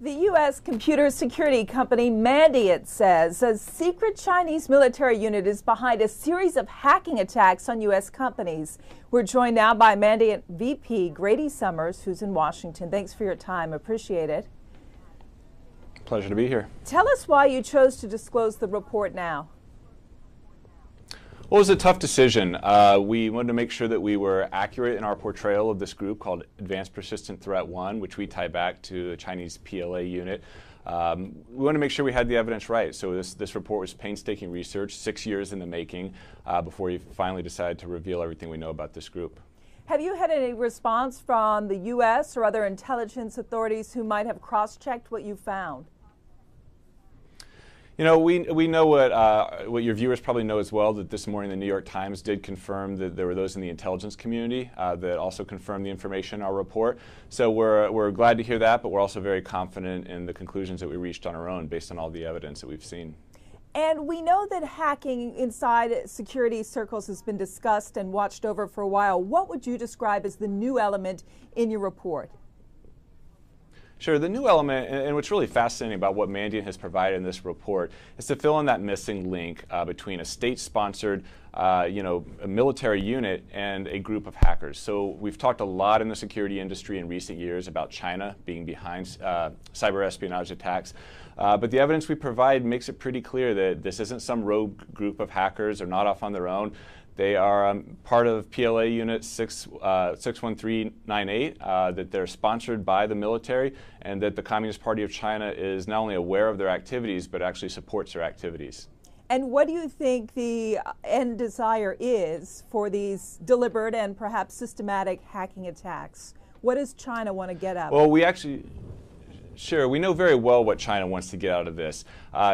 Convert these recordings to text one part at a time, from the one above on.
The U.S. computer security company Mandiant says a secret Chinese military unit is behind a series of hacking attacks on U.S. companies. We're joined now by Mandiant VP Grady Summers, who's in Washington. Thanks for your time. Appreciate it. Pleasure to be here. Tell us why you chose to disclose the report now. Well, it was a tough decision. We wanted to make sure that we were accurate in our portrayal of this group called Advanced Persistent Threat 1, which we tie back to the Chinese PLA unit. We wanted to make sure we had the evidence right. So this report was painstaking research, 6 years in the making, before we finally decided to reveal everything we know about this group. Have you had any response from the U.S. or other intelligence authorities who might have cross-checked what you found? You know, we know what your viewers probably know as well, that this morning the New York Times did confirm that there were those in the intelligence community that also confirmed the information in our report. So we're glad to hear that, but we're also very confident in the conclusions that we reached on our own based on all the evidence that we've seen. And we know that hacking inside security circles has been discussed and watched over for a while. What would you describe as the new element in your report? Sure. The new element, and what's really fascinating about what Mandiant has provided in this report, is to fill in that missing link between a state-sponsored, a military unit and a group of hackers. So we've talked a lot in the security industry in recent years about China being behind cyber espionage attacks. But the evidence we provide makes it pretty clear that this isn't some rogue group of hackers. They're not off on their own. They are part of PLA Unit 61398, that they're sponsored by the military, and that the Communist Party of China is not only aware of their activities, but actually supports their activities. And what do you think the end desire is for these deliberate and perhaps systematic hacking attacks? What does China want to get at? Well, Sure, we know very well what China wants to get out of this.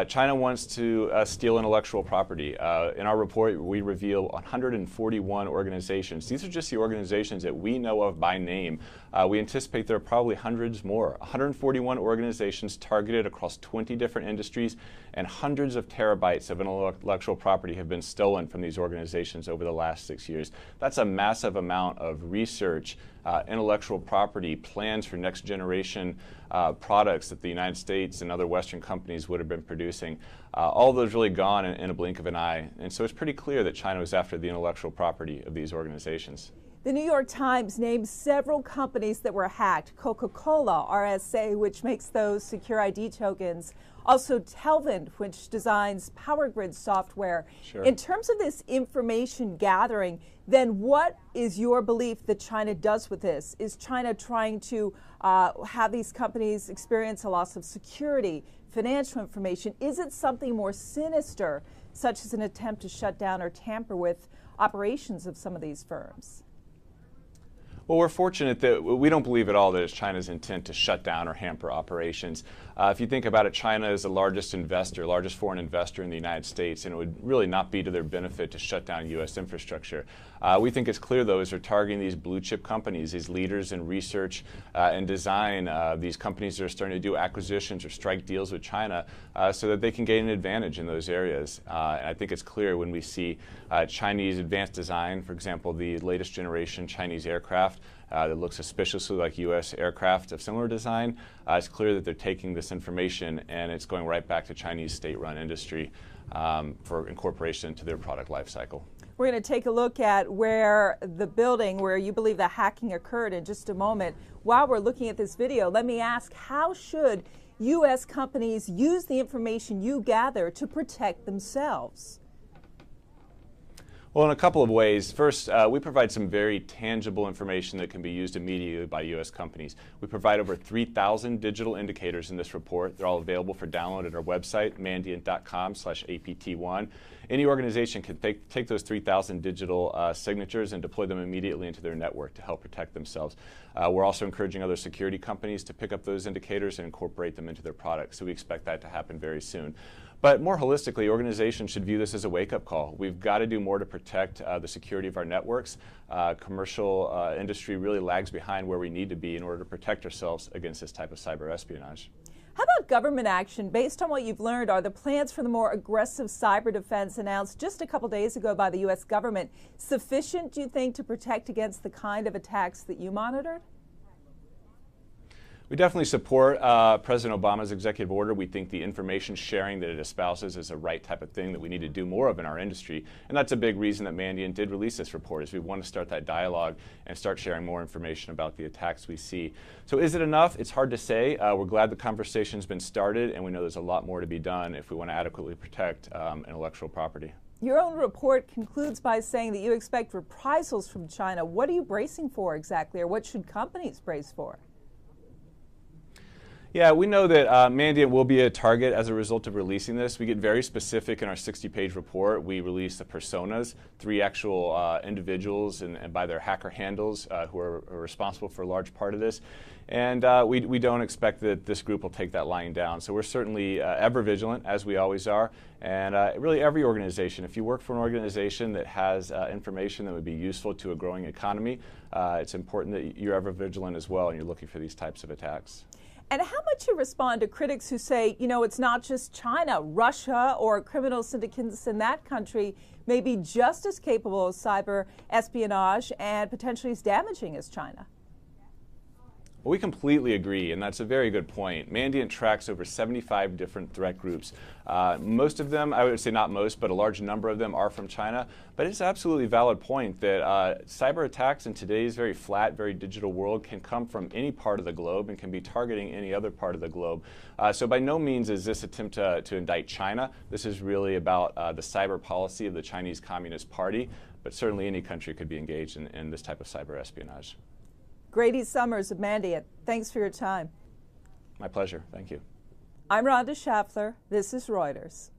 China wants to steal intellectual property. In our report, we reveal 141 organizations. These are just the organizations that we know of by name. We anticipate there are probably hundreds more. 141 organizations targeted across 20 different industries, and hundreds of terabytes of intellectual property have been stolen from these organizations over the last 6 years. That's a massive amount of research, intellectual property, plans for next generation products that the United States and other Western companies would have been producing. All of those really gone in a blink of an eye. And so it's pretty clear that China was after the intellectual property of these organizations. The New York Times named several companies that were hacked. Coca-Cola, RSA, which makes those secure ID tokens. Also Telvent, which designs power grid software. Sure. In terms of this information gathering, then what is your belief that China does with this? Is China trying to have these companies experience a loss of security, financial information? Is it something more sinister, such as an attempt to shut down or tamper with operations of some of these firms? Well, we're fortunate that we don't believe at all that it's China's intent to shut down or hamper operations. If you think about it, China is the largest foreign investor in the United States, and it would really not be to their benefit to shut down U.S. infrastructure. We think it's clear, though, as they're targeting these blue chip companies, these leaders in research and design, these companies that are starting to do acquisitions or strike deals with China so that they can gain an advantage in those areas. And I think it's clear when we see Chinese advanced design, for example, the latest generation Chinese aircraft that looks suspiciously like U.S. aircraft of similar design, it's clear that they're taking this information and it's going right back to Chinese state-run industry for incorporation into their product life cycle. We're going to take a look at where the building where you believe the hacking occurred in just a moment. While we're looking at this video, let me ask, how should U.S. companies use the information you gather to protect themselves? Well, in a couple of ways. First, we provide some very tangible information that can be used immediately by U.S. companies. We provide over 3,000 digital indicators in this report. They're all available for download at our website, mandiant.com/apt1. Any organization can take those 3,000 digital signatures and deploy them immediately into their network to help protect themselves. We're also encouraging other security companies to pick up those indicators and incorporate them into their products. So we expect that to happen very soon. But more holistically, organizations should view this as a wake-up call. We've got to do more to protect the security of our networks. Commercial industry really lags behind where we need to be in order to protect ourselves against this type of cyber espionage. How about government action? Based on what you've learned, are the plans for the more aggressive cyber defense announced just a couple days ago by the U.S. government sufficient, do you think, to protect against the kind of attacks that you monitored? We definitely support President Obama's executive order. We think the information sharing that it espouses is the right type of thing that we need to do more of in our industry. And that's a big reason that Mandiant did release this report, is we want to start that dialogue and start sharing more information about the attacks we see. So is it enough? It's hard to say. We're glad the conversation's been started, and we know there's a lot more to be done if we want to adequately protect intellectual property. Your own report concludes by saying that you expect reprisals from China. What are you bracing for exactly, or what should companies brace for? Yeah, we know that Mandiant will be a target as a result of releasing this. We get very specific in our 60-page report. We release the personas, 3 actual individuals and by their hacker handles who are responsible for a large part of this. And we don't expect that this group will take that lying down. So we're certainly ever vigilant, as we always are. And really every organization, if you work for an organization that has information that would be useful to a growing economy, it's important that you're ever vigilant as well and you're looking for these types of attacks. And how much you respond to critics who say, you know, it's not just China, Russia or criminal syndicates in that country may be just as capable of cyber espionage and potentially as damaging as China? Well, we completely agree, and that's a very good point. Mandiant tracks over 75 different threat groups. Most of them, I would say not most, but a large number of them are from China. But it's an absolutely valid point that cyber attacks in today's very flat, very digital world can come from any part of the globe and can be targeting any other part of the globe. So by no means is this attempt to indict China. This is really about the cyber policy of the Chinese Communist Party, but certainly any country could be engaged in this type of cyber espionage. Grady Summers of Mandiant, thanks for your time. My pleasure. Thank you. I'm Rhonda Schaffler. This is Reuters.